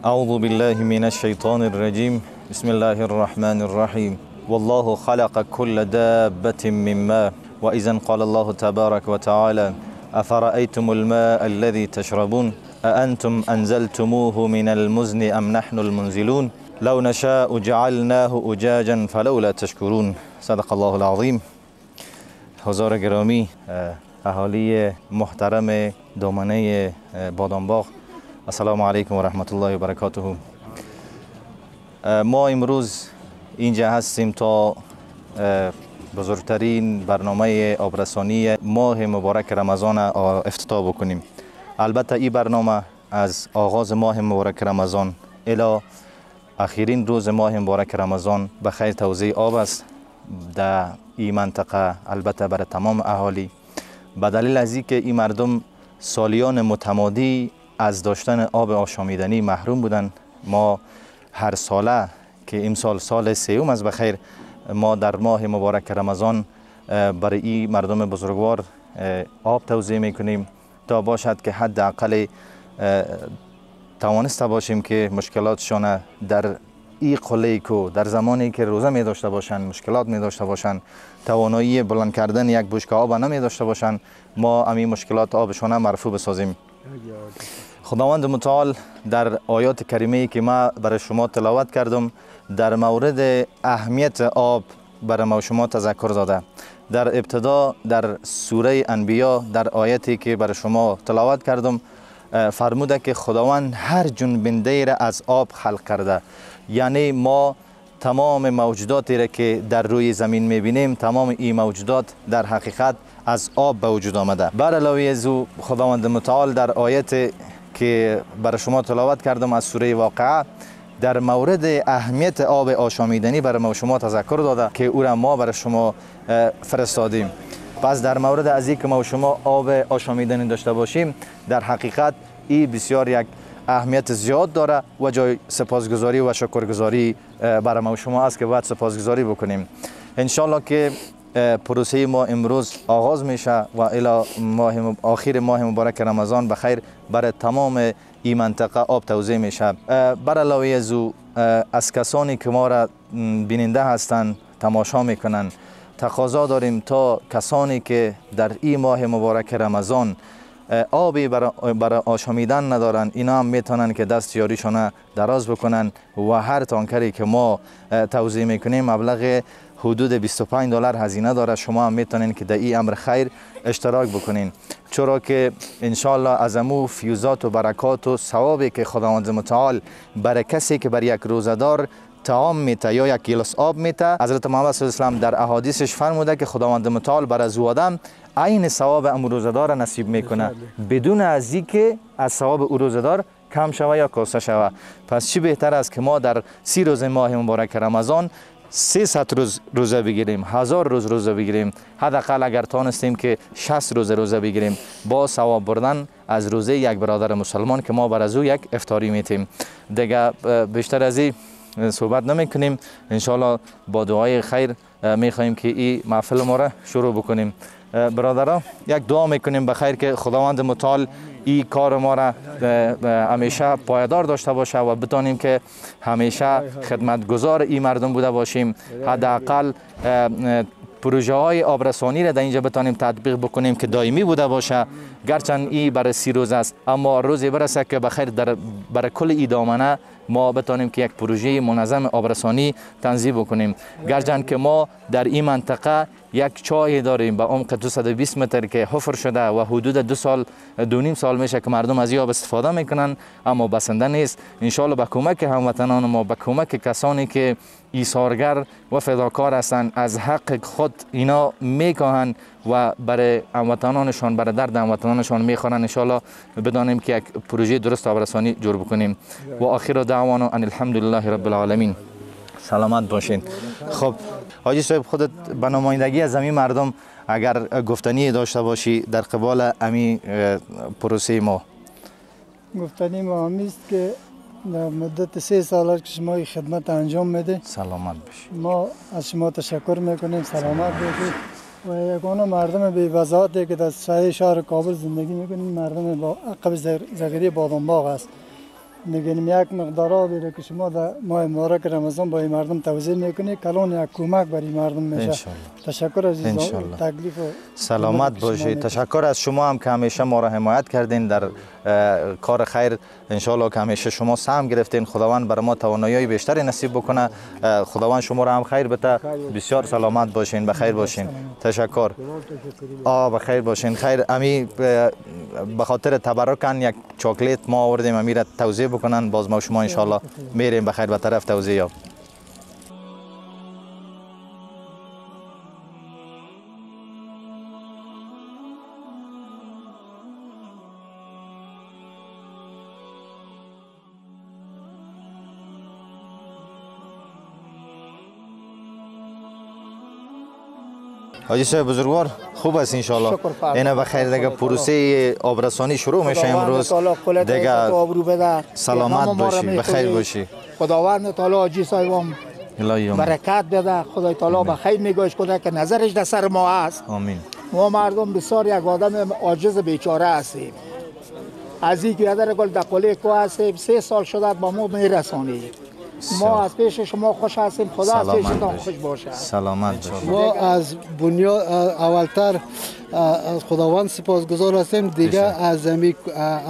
أعوذ بالله من الشيطان الرجيم بسم الله الرحمن الرحيم والله خلق كل دابة من ماء وإذا قال الله تبارك وتعالى أفرأيتم الماء الذي تشربون أأنتم أنزلتموه من المزن أم نحن المنزلون لو نشاء جعلناه أجاجا فلولا تشكرون صدق الله العظيم. حضار گرامی، اهالی محترم دامنه بادامباغ، السلام علیکم و رحمت الله و برکاته. ما امروز اینجا هستیم تا بزرگترین برنامه آبرسانی ماه مبارک رمضان افتتاح بکنیم. البته این برنامه از آغاز ماه مبارک رمضان الی آخرین روز ماه مبارک رمضان به خیر توزیع آب است در این منطقه، البته برای تمام اهالی، به دلیل از اینکه این مردم سالیان متمادی از داشتن آب آشامیدنی محروم بودند. ما هر ساله که امسال سال سیوم از بخیر، ما در ماه مبارک رمضان برای این مردم بزرگوار آب توزیع میکنیم تا باشد که حداقل توانسته باشیم که مشکلاتشان در این قله کو در زمانی که روزه می داشته باشند، مشکلات می داشته باشند، توانایی بلند کردن یک بشکه آب نمی داشته باشند، ما همین مشکلات آبشان مرفوع بسازیم. خداوند متعال در آیات کریمه که ما برای شما تلاوت کردم در مورد اهمیت آب برای ما شما تذکر داده. در ابتدا در سوره انبیا در آیتی که برای شما تلاوت کردم فرموده که خداوند هر جنبنده را از آب خلق کرده. یعنی ما تمام موجوداتی را که در روی زمین میبینیم، تمام این موجودات در حقیقت از آب به وجود آمده. بر علاوه از او خداوند متعال در آیت که برای شما تلاوت کردم از سوره واقعه در مورد اهمیت آب آشامیدنی برای ما شما تذکر داده که او را ما برای شما فرستادیم. پس در مورد از اینکه ما شما آب آشامیدنی داشته باشیم، در حقیقت این بسیار یک اهمیت زیاد داره و جای سپاسگزاری و شکرگزاری برای ما شما است که باید سپاسگزاری بکنیم. انشالله که پروسه ما امروز آغاز میشه و الی آخر ماه مبارک رمضان بخیر برای تمام این منطقه آب توزیع میشه. بر علاوه از او از کسانی که ما را بیننده هستند تماشا میکنن تقاضا داریم تا کسانی که در این ماه مبارک رمضان آبی برای آشامیدن ندارن، اینا هم میتونن که دست یاریشان دراز بکنن و هر تانکری که ما توزیع میکنیم مبلغ حدود $25 هزینه داره. شما هم میتونین که در این امر خیر اشتراک بکنین، چرا که انشالله از امو فیوزات و برکات و ثوابی که خداوند متعال برای کسی که بر یک روزدار طعام میته یا یک گیلاس آب میته، حضرت محمد صلی الله علیه و آله در احادیثش فرموده که خداوند متعال برای از آدم عین ثواب امو روزدار نصیب میکنه بدون از اینکه از ثواب او روزدار کم شوه یا کاسته شوه. پس چی بهتر است که ما در 30 روز ماه مبارک رمضان 300 روز روزه بگیریم، 1000 روز روزه بگیریم، حداقل اگر تانستیم که 60 روز روزه بگیریم با ثواب بردن از روزه یک برادر مسلمان که ما بر از او یک افطاری میتیم. دیگه بیشتر از این صحبت نمی کنیم. انشالله با دعای خیر میخواهیم که این محفل ما را شروع بکنیم. برادران یک دعا میکنیم بخیر که خداوند متعال این کار ما را همیشه پایدار داشته باشه و بتانیم که همیشه خدمتگزار این مردم بوده باشیم. حداقل پروژه های آبرسانی را در اینجا بتانیم تطبیق بکنیم که دائمی بوده باشه. گرچند این برای 30 روز است، اما روزی برسه که بخیر برای کل این دامنه ما بتانیم که یک پروژه منظم آبرسانی تنظیم بکنیم. گرچند که ما در این منطقه یک چاه داریم به عمق 220 متر که حفر شده و حدود 2.5 سال میشه که مردم از این آب استفاده میکنن، اما بسنده نیست. انشالله با کمک هموطنان ما، با کمک کسانی که ایثارگر و فداکار هستند، از حق خود اینا میکاهند و برای هموطنانشان، برای درد هموطنانشان میخورن، انشالله بدانیم که یک پروژه درست آبرسانی جور بکنیم. و آخر دعوانا ان الحمدلله رب العالمین. سلامت باشین. خب حاجی صاحب، خودت به نمایندگی از همین مردم اگر گفتنی داشته باشی در قبال همین پروسه ما. گفتنی ما همیست که در مدت 3 سال که شما خدمت انجام میده. سلامت باشی. ما از شما تشکر میکنیم. سلامت باشید. و یگانه مردم بی وضاحتی که در سایه شهر کابل زندگی میکنیم مردم با عقب زغیری بادامباغ است. میگیم یک مقدار آبی که شما در ماه مبارک رمضان با این مردم توزیع میکنید کلان یک کمک برای مردم میشه. تشکر عزیز. تکلیف سلامت باشید. تشکر از شما هم که همیشه ما را حمایت کردین در کار خیر. انشالله که همیشه شما سهم گرفتین. خداوند برای ما توانایی بیشتری نصیب بکنه. خداوند شما را هم خیر بده. بسیار سلامت باشین، بخیر باشین. تشکر. بخیر باشین. خیر امی به خاطر تبرکن یک چاکلیت ما آوردیم امی را توزیع بکنن. باز ما شما انشالله میریم بخیر به طرف توزیع یاب. حاجی صاحب بزرگوار خوب است انشالله. اینا بخیر دیگه پروسه آبرسانی شروع میشه امروز. دیگه سلامت باشی، بخیر باشی. خداوند تعالی حاجی صاحبم برکت بده. خدای تعالی بخیر نگاهش کنه که نظرش در سر ما است. آمین. ما مردم بسیار یک آدم عاجز بیچاره هستیم. از این که در گل دقله کو هستیم 3 سال شده با ما میرسانی. ما از پیش شما خوش هستیم. خدا از پیشتان خوش باشه. سلامت باشید. ما از بنیاد اولتر از خداوند سپاسگزار هستیم. دیگه از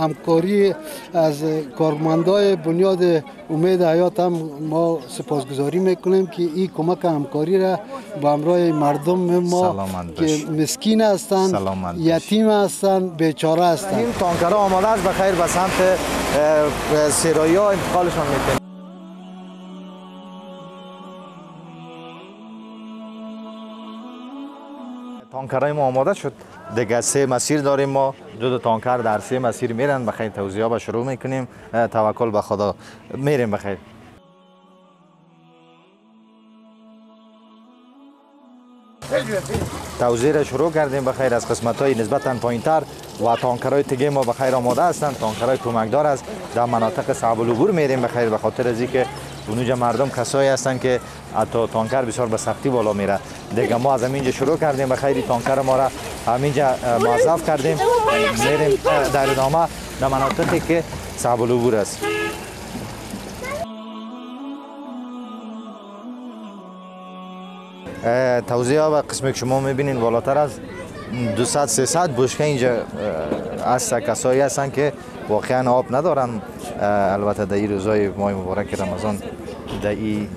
همکاری از کارمندای بنیاد امید حیات هم ما سپاسگزاری میکنیم که این کمک همکاری را به همراه مردم ما که مسکین هستند، یتیم هستند، بیچاره هستند. این تانکرها آماده است بخیر به سمت سرایی ها انتقالشان میکنیم. تانکرهای ما آماده شد. دیگه 3 مسیر داریم ما. 2 تانکر در 3 مسیر میرن. بخیر توزیع ها شروع میکنیم. توکل به خدا میریم بخیر. توزیع را شروع کردیم بخیر از قسمت های نسبتا پایینتر و تانکرهای دیگه ما بخیر آماده هستند. تانکرهای کمکدار است. در مناطق صعب العبور میریم بخیر به خاطر از اینکه اونجا مردم کسایی هستند که حتی تانکر بسیار به سختی بالا میره. دیگه ما از همینجا شروع کردیم بخیر تانکر ما را همینجا موظف کردیم. میریم در ادامه در مناطقی که صعب العبور است. توزیع و قسمی که شما میبینین بالاتر از 200-300 بشکه اینجا از کسایی هستند که واقعا آب ندارن. البته در این روزای ماه مبارک رمضان، در این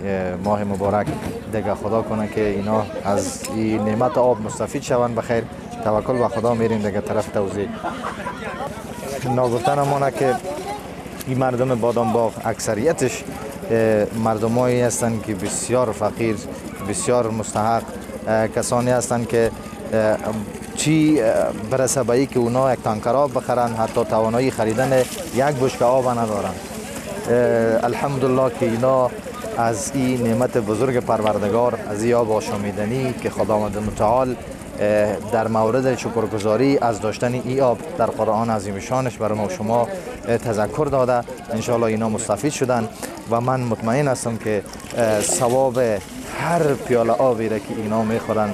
ماه مبارک دیگه خدا کنه که اینا از این نعمت آب مستفید شوند بخیر. توکل به خدا میریم دیگه طرف توزیع. ناگفتن مانه که این مردم بادام باغ اکثریتش مردمایی هستند که بسیار فقیر، بسیار مستحق کسانی هستند که چی برسه به ای که اونا یک تانکر آب بخرن حتی توانایی خریدن یک بشکه آب ندارن. الحمدلله که اینا از این نعمت بزرگ پروردگار، از این آب آشامیدنی که خداوند متعال در مورد شکرگزاری از داشتن این آب در قرآن عظیم شانش برای ما شما تذکر داده. انشاءالله اینا مستفید شدن و من مطمئن هستم که ثواب هر پیاله آبی را که اینا میخورن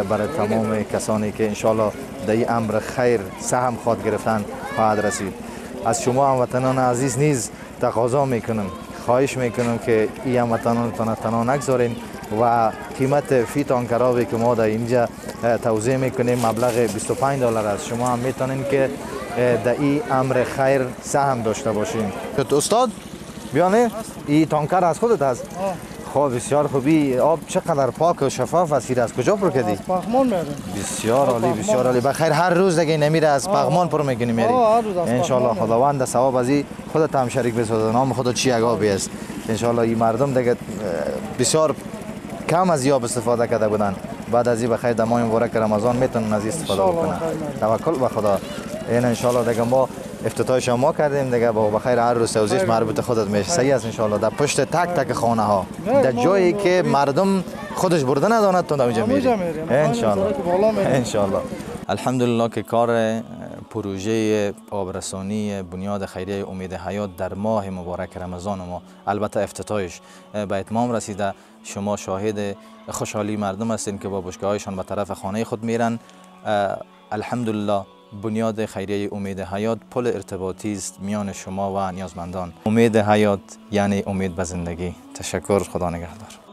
برای تمام کسانی که انشاءالله در این امر خیر سهم خواد گرفتن خواهد رسید. از شما هموطنان عزیز نیز تقاضا میکنم، خواهش میکنم که این هموطنانتان تنها نگذارین و قیمت فی تانکر آبی که ما در اینجا توزیع میکنیم مبلغ $25 است. شما هم میتونین که در این امر خیر سهم داشته باشین. استاد بیانه این تانکر از خودت است؟ خب بسیار خوبی. آب چقدر پاک و شفاف است. از کجا پر کردی؟ از پغمان میاریم. بسیار عالی، بسیار عالی. بخیر هر روز دیگه نمیره از پغمان پر میکنی میاری؟ ان شاء الله خداوند ثواب از این خودت هم شریک بسازه. نام خودت چی آبی است؟ ان شاء الله این مردم دیگه بسیار کم از آب استفاده کرده بودن. بعد از این بخیر در ماه مبارک رمضان میتونن از استفاده بکنن. توکل به خدا. این ان شاء الله دیگه ما افتتاحش ما کردیم دیگه با بخیر هر روز توزیعش مربوط خودت میشه. صحیح است ان شاء الله. در پشت تک تک خانه ها در جایی که مردم خودش برده نداند تو اونجا میری ان شاء الله. ان شاء الله. الحمدلله که کار پروژه آبرسانی بنیاد خیریه امید حیات در ماه مبارک رمضان ما البته افتتاحش به اتمام رسیده. شما شاهد خوشحالی مردم هستین که با بشکه‌هایشان به طرف خانه خود میرن. الحمدلله بنیاد خیریه امید حیات پل ارتباطی است میان شما و نیازمندان. امید حیات یعنی امید به زندگی. تشکر، خدا نگهدار.